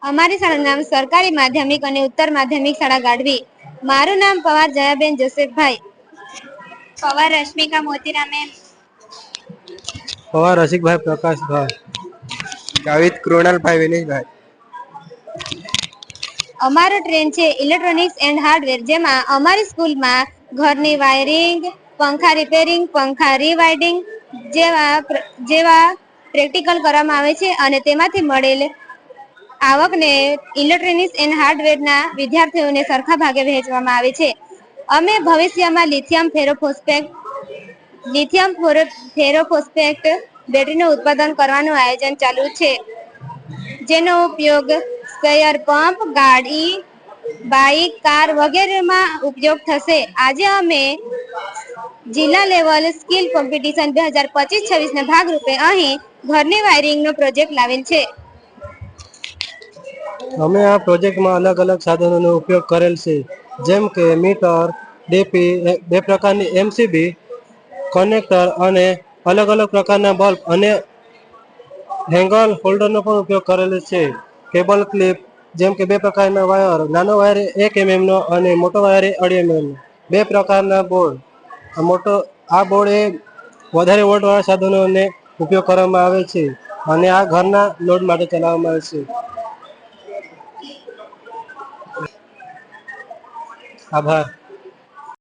અમારી શાળાનું નામ સરકારી માધ્યમિક અને ઉત્તર માધ્યમિક શાળા ગાઢવી. મારું નામ પવાર જયાબેન જોસેફભાઈ. પવાર રશ્મિકા મોતીરામેન. પવાર રસિકભાઈ પ્રકાશભાઈ. ગાવિત કૃણાલભાઈ વિનેશભાઈ. અમારો ટ્રેન છે ઇલેક્ટ્રોનિક્સ એન્ડ હાર્ડવેર, જેમાં અમારી સ્કૂલમાં ઘરની વાયરિંગ, પંખા રિપેરિંગ, પંખા રીવાઇન્ડિંગ જેવા પ્રેક્ટિકલ કરવામાં આવે છે અને તેમાંથી મળેલ આવકને ઇલેક્ટ્રોનિક્સ એન્ડ હાર્ડવેરના વિદ્યાર્થીઓને સરખા ભાગે વહેંચવામાં આવે છે. અમે ભવિષ્યમાં લિથિયમ ફેરોફોસ્ફેટ બેટરીનું ઉત્પાદન કરવાનું આયોજન ચાલુ છે, જેનો ઉપયોગ સ્પ્રેયર પંપ, ગાડી, બાઇક, કાર વગેરેમાં ઉપયોગ થશે. આજે અમે જિલ્લા લેવલ સ્કિલ કોમ્પિટિશન 2025-26 ના ભાગરૂપે અહીં ઘરની વાયરિંગનો પ્રોજેક્ટ લાવેલ છે. અમે આ પ્રોજેક્ટમાં અલગ અલગ સાધનોનો ઉપયોગ કરેલ છે, જેમ કે મીટર, ડીપી, બે પ્રકારની એમસીબી, કનેક્ટર અને અલગ અલગ પ્રકારના બલ્બ અને હેંગલ હોલ્ડરનો પણ ઉપયોગ કરેલો છે. કેબલ ક્લિપ, જેમ કે બે પ્રકારના વાયર, નાનો વાયર 1 mm નો અને મોટો વાયર 2.5 mm નો. બે પ્રકારના બોર્ડ. આ બોર્ડ એ વધારે વોલ્ટવાળા સાધનોને ઉપયોગ કરવામાં આવે છે અને આ ઘરના લોડ માટે ચલાવવામાં આવે છે. આભાર.